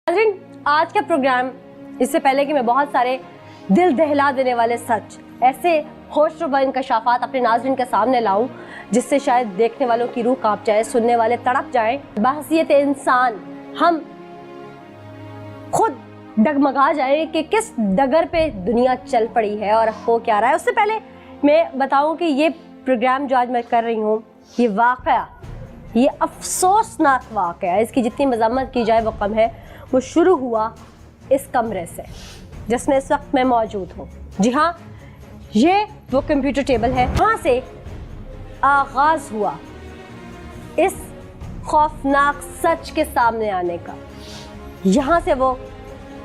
नाज़रीन, आज का प्रोग्राम, इससे पहले कि मैं बहुत सारे दिल दहला देने वाले सच, ऐसे होशरुबा इंकशाफात अपने नाज़रीन के सामने लाऊं जिससे शायद देखने वालों की रूह कांप जाए, सुनने वाले तड़प जाएं, बहसियत इंसान हम खुद डगमगा जाए कि किस डगर पे दुनिया चल पड़ी है और हो क्या रहा है। उससे पहले मैं बताऊं कि ये प्रोग्राम जो आज मैं कर रही हूँ, ये वाक़या, ये अफसोसनाक वाक़या, इसकी जितनी मज़म्मत की जाए वो कम है। वो शुरू हुआ इस कमरे से जिसमें इस वक्त मैं मौजूद हूँ। जी हाँ, ये वो कंप्यूटर टेबल है। यहाँ से आगाज़ हुआ इस खौफनाक सच के सामने आने का। यहाँ से वो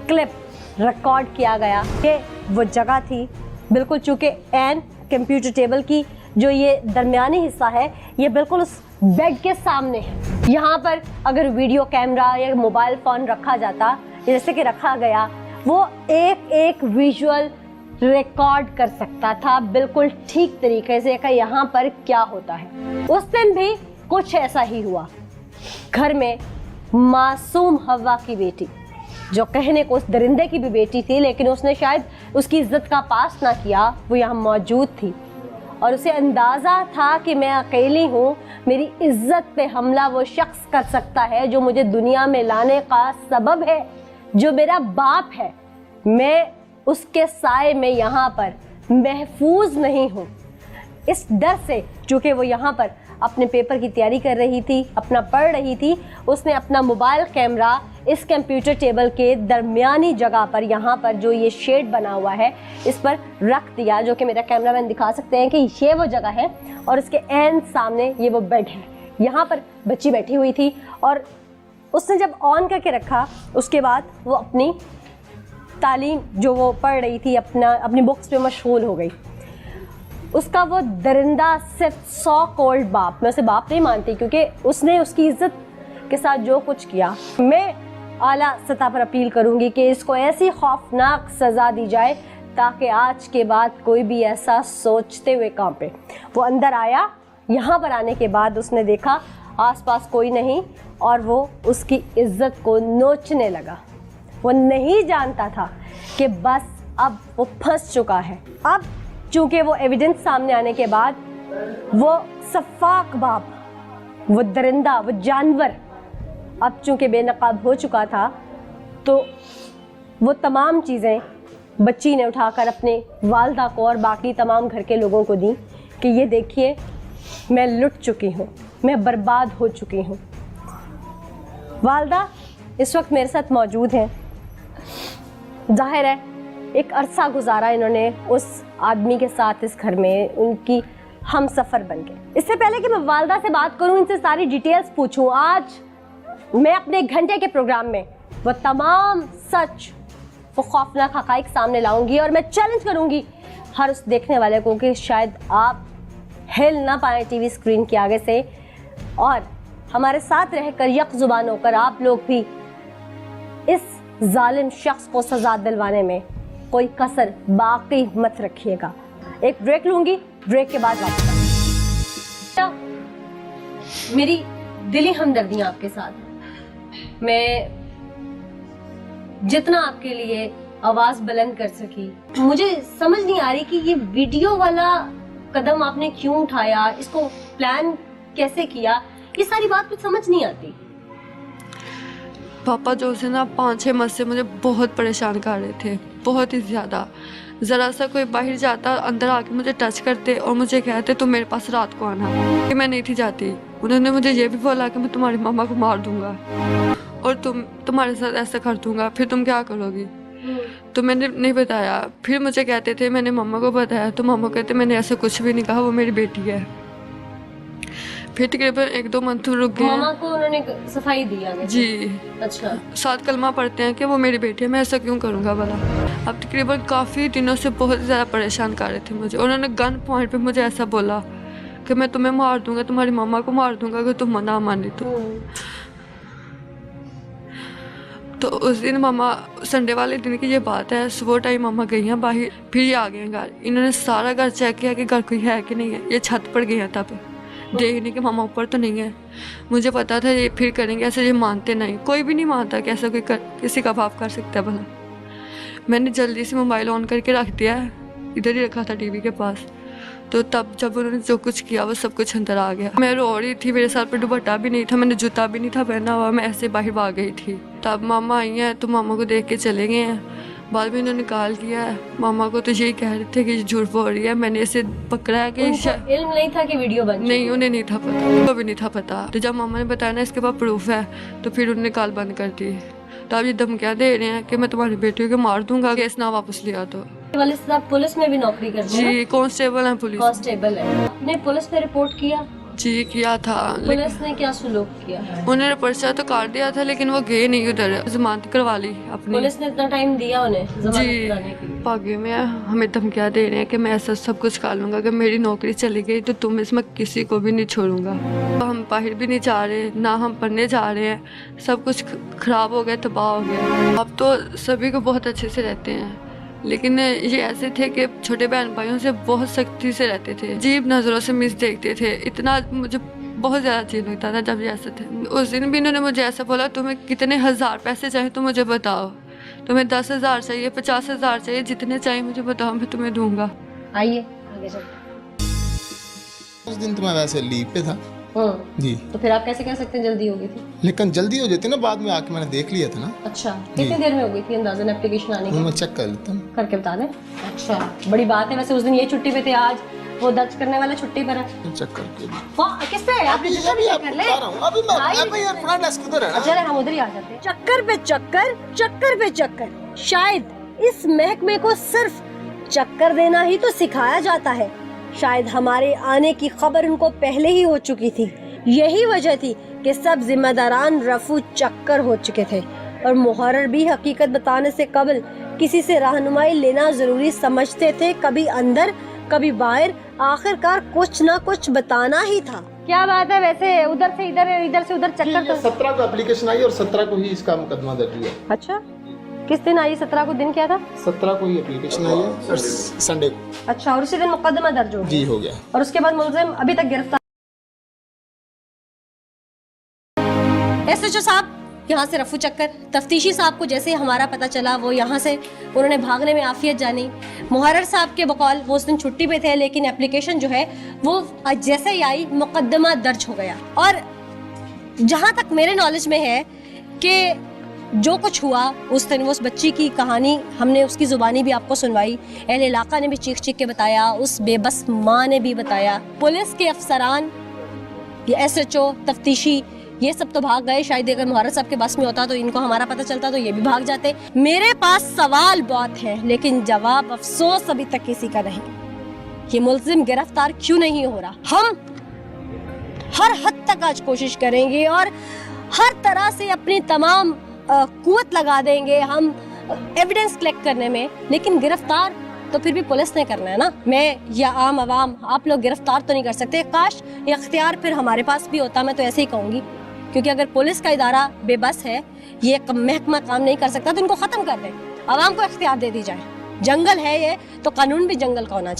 क्लिप रिकॉर्ड किया गया कि वो जगह थी बिल्कुल, चूँकि एन कंप्यूटर टेबल की जो ये दरमियानी हिस्सा है, ये बिल्कुल उस बेड के सामने है। यहाँ पर अगर वीडियो कैमरा या मोबाइल फ़ोन रखा जाता, जैसे कि रखा गया, वो एक एक विजुअल रिकॉर्ड कर सकता था बिल्कुल ठीक तरीके से कि यहाँ पर क्या होता है। उस दिन भी कुछ ऐसा ही हुआ। घर में मासूम हवा की बेटी, जो कहने को उस दरिंदे की भी बेटी थी, लेकिन उसने शायद उसकी इज्जत का पास ना किया, वो यहाँ मौजूद थी और उसे अंदाज़ा था कि मैं अकेली हूँ, मेरी इज्जत पे हमला वो शख्स कर सकता है जो मुझे दुनिया में लाने का सबब है, जो मेरा बाप है। मैं उसके साए में यहाँ पर महफूज नहीं हूँ। इस डर से, चूँकि वो यहाँ पर अपने पेपर की तैयारी कर रही थी, अपना पढ़ रही थी, उसने अपना मोबाइल कैमरा इस कंप्यूटर टेबल के दरमियानी जगह पर, यहाँ पर जो ये शेड बना हुआ है, इस पर रख दिया, जो कि मेरा कैमरामैन दिखा सकते हैं कि ये वो जगह है और इसके एन सामने ये वो बेड है। यहाँ पर बच्ची बैठी हुई थी और उसने जब ऑन करके रखा, उसके बाद वो अपनी तालीम जो वो पढ़ रही थी, अपनी बुक्स पे मशगूल हो गई। उसका वो दरिंदा सिर्फ 100 कोल्ड बाप, मैं उसे बाप नहीं मानती क्योंकि उसने उसकी इज्जत के साथ जो कुछ किया, मैं आला सतह पर अपील करूंगी कि इसको ऐसी खौफनाक सज़ा दी जाए ताकि आज के बाद कोई भी ऐसा सोचते हुए कांपे। वो अंदर आया, यहाँ पर आने के बाद उसने देखा आसपास कोई नहीं और वो उसकी इज्जत को नोचने लगा। वो नहीं जानता था कि बस अब वो फंस चुका है। अब चूँकि वो एविडेंस सामने आने के बाद वो सफाक बाप, वो दरिंदा, वो जानवर अब चूँकि बेनकाब हो चुका था, तो वो तमाम चीज़ें बच्ची ने उठाकर अपने वालदा को और बाकी तमाम घर के लोगों को दी कि ये देखिए, मैं लुट चुकी हूँ, मैं बर्बाद हो चुकी हूँ। वालदा इस वक्त मेरे साथ मौजूद हैं। जाहिर है एक अरसा गुजारा इन्होंने उस आदमी के साथ इस घर में, उनकी हम सफ़र बन गए। इससे पहले कि मैं वालदा से बात करूं, इनसे सारी डिटेल्स पूछूं, आज मैं अपने घंटे के प्रोग्राम में वो तमाम सच, वो खौफनाक हक़ाइक़ सामने लाऊंगी और मैं चैलेंज करूंगी हर उस देखने वाले को कि शायद आप हिल ना पाएँ टीवी स्क्रीन के आगे से और हमारे साथ रहकर यक ज़ुबान होकर आप लोग भी इस जालिम शख्स को सज़ा दिलवाने में कोई कसर बाकी मत रखिएगा। एक ब्रेक लूंगी, ब्रेक के बाद वापस। मेरी दिली हमदर्दियाँ आपके साथ हैं। मैं जितना आपके लिए आवाज़ बुलंद कर सकी, मुझे समझ नहीं आ रही कि ये वीडियो वाला कदम आपने क्यों उठाया, इसको प्लान कैसे किया, ये सारी बात कुछ समझ नहीं आती। पापा जो से ना 5-6 माह से मुझे बहुत परेशान कर रहे थे, बहुत ही ज़्यादा। ज़रा सा कोई बाहर जाता, अंदर आके मुझे टच करते और मुझे कहते तुम मेरे पास रात को आना, कि मैं नहीं थी जाती। उन्होंने मुझे ये भी बोला कि मैं तुम्हारी मामा को मार दूंगा और तुम्हारे साथ ऐसा कर दूंगा, फिर तुम क्या करोगी। तो मैंने नहीं बताया। फिर मुझे कहते थे, मैंने मम्मा को बताया तो मम्मा कहते मैंने ऐसा कुछ भी नहीं कहा, वो मेरी बेटी है। फिर तकरीबन 1-2 मंथ रुक गए। मामा को उन्होंने सफाई दी आगे जी। अच्छा। 7 कलमा पढ़ते हैं कि वो मेरी बेटी है, मैं ऐसा क्यों करूँगा भला। अब तकरीबन काफ़ी दिनों से बहुत ज़्यादा परेशान कर रहे थे मुझे। उन्होंने गन पॉइंट पे मुझे ऐसा बोला कि मैं तुम्हें मार दूंगा, तुम्हारी मामा को मार दूंगा अगर तुम ना मानी तो उस दिन मामा, संडे वाले दिन की ये बात है, सुबह टाइम मामा गई हैं बाहर, फिर ये आ गए हैं घर। इन्होंने सारा घर चेक किया कि घर कोई है कि नहीं है। ये छत पर गए हैं तब देखने के मामा ऊपर तो नहीं है। मुझे पता था ये फिर करेंगे ऐसे, ये मानते नहीं, कोई भी नहीं मानता कि ऐसा कोई किसी का बाप कर सकता है भला। मैंने जल्दी से मोबाइल ऑन करके रख दिया, इधर ही रखा था टीवी के पास। तो तब जब उन्होंने जो कुछ किया वो सब कुछ अंदर आ गया। मैं रो रही थी, मेरे सर पर दुपट्टा भी नहीं था, मैंने जूता भी नहीं था पहना हुआ, मैं ऐसे बाहर भाग गई थी। तब मामा आई हैं तो मामा को देख के चले गए हैं। बाद में इन्होंने निकाल दिया है। मामा को तो यही कह रहे थे कि झूठ बोल रही है, मैंने इसे पकड़ा है कि इल्म नहीं था कि वीडियो बन नहीं, उन्हें नहीं था पता, उनको भी नहीं था पता। तो जब मामा ने बताया ना इसके पास प्रूफ है, तो फिर उन्होंने कॉल बंद कर दी। तो अब ये धमकियाँ दे रहे हैं कि मैं तुम्हारी बेटी को मार दूंगा केस ना वापस लिया तो। वाले साहब पुलिस में भी नौकरी करते हैं? जी कांस्टेबल हैं पुलिस। कांस्टेबल है। आपने पुलिस में रिपोर्ट किया? जी किया था। पुलिस ने क्या सुलूक किया? उन्होंने पर्चा तो काट दिया था लेकिन वो गए नहीं उधर, जमानत करवा ली अपनी। पुलिस ने इतना टाइम दिया उन्हें जमानत जी कराने के लिए? भाग्य में हमें धमकियाँ दे रहे हैं कि मैं ऐसा सब कुछ कर लूँगा, अगर मेरी नौकरी चली गई तो तुम इसमें किसी को भी नहीं छोड़ूंगा। तो हम बाहर भी नहीं जा रहे, ना हम पढ़ने जा रहे हैं, सब कुछ खराब हो गया, तबाह हो गया। अब तो सभी को बहुत अच्छे से रहते हैं, लेकिन ये ऐसे थे कि छोटे बहन भाइयों से बहुत सख्ती से रहते थे, अजीब नज़रों से मिस देखते थे। इतना मुझे बहुत ज़्यादा अजीब लगता था जब ये ऐसे थे। उस दिन भी इन्होंने मुझे ऐसा बोला, तुम्हें कितने हज़ार पैसे चाहिए तो मुझे बताओ, तुम्हें 10,000 चाहिए, 50,000 चाहिए, जितने चाहिए मुझे बताओ, मैं तुम्हें दूंगा। आइए आगे चलते। उस दिन तो मैं वैसे लीव पे था जी। तो फिर आप कैसे कह सकते हैं जल्दी हो गई थी? लेकिन जल्दी हो जाती ना, बाद में आके मैंने देख लिया था ना। अच्छा, कितनी देर में हो गई थी अंदाजन एप्लीकेशन आने वो की? मैं चेक कर लेता हूँ, करके बता दें। अच्छा, बड़ी बात है। वैसे उस दिन ये छुट्टी पे थे, आज वो दर्ज करने वाला छुट्टी पर है। चेक करके वाह, किस पे? आप अभी जितना भी अभी कर ले। बता रहा हूँ, अभी मैं भाई, अभी यार फ्रंट डेस्क किधर है ना? चले हम उधर ही आ जाते हैं। चक्कर पे चक्कर, चक्कर पे चक्कर। शायद इस महकमे को सिर्फ चक्कर देना ही तो सिखाया जाता है। शायद हमारे आने की खबर उनको पहले ही हो चुकी थी। यही वजह थी कि सब जिम्मेदारान रफू चक्कर हो चुके थे और मुहर्रर भी हकीकत बताने से कबल किसी से रहनुमाई लेना जरूरी समझते थे। कभी अंदर कभी बाहर, आखिरकार कुछ ना कुछ बताना ही था। क्या बात है, वैसे उधर से इधर, इधर से उधर चक्कर तो 17 को एप्लीकेशन आई और 17 को ही इसका मुकदमा दर्ज हुआ। अच्छा, किस दिन आई? 17 को दिन क्या था? 17 को ही एप्लीकेशन आई है और संडे को। अच्छा, और उसी दिन मुकदमा दर्ज हो गया? जी हो गया। और उसके बाद मुलजिम अभी तक गिरफ्तार। एसएचओ साहब यहाँ से रफू चक्कर। तफ्तीशी साहब को जैसे हमारा पता चला वो यहाँ से उन्होंने भागने में आफियत जानी। मुहर्रर साहब के बकौल वो उस दिन छुट्टी पे थे, लेकिन एप्लीकेशन जो है वो जैसे ही आई मुकदमा दर्ज हो गया। और जहाँ तक मेरे नॉलेज में है कि जो कुछ हुआ उस दिन, वो उस बच्ची की कहानी हमने उसकी ज़ुबानी भी आपको सुनवाई, अहले इलाका ने भी चीख चीख के बताया, उस बेबस माँ ने भी बताया, पुलिस के अफसरान, ये एसएचओ, तफ्तीशी, ये सब तो भाग गए। शायद अगर मुहर्रर साहब के बस में होता तो इनको हमारा पता चलता तो ये भी भाग जाते। मेरे पास सवाल बहुत है लेकिन जवाब अफसोस अभी तक किसी का नहीं। ये मुलजिम गिरफ्तार क्यों नहीं हो रहा? हम हर हद तक आज कोशिश करेंगे और हर तरह से अपनी तमाम कुवत लगा देंगे हम एविडेंस कलेक्ट करने में, लेकिन गिरफ्तार तो फिर भी पुलिस ने करना है ना। मैं या आम आवाम, आप लोग गिरफ्तार तो नहीं कर सकते। काश ये अख्तियार फिर हमारे पास भी होता, मैं तो ऐसे ही कहूँगी, क्योंकि अगर पुलिस का इदारा बेबस है, ये महकमा काम नहीं कर सकता, तो इनको ख़त्म कर दें, आवाम को इख्तियार दे दी जाए। जंगल है ये तो कानून भी जंगल का होना चाहिए।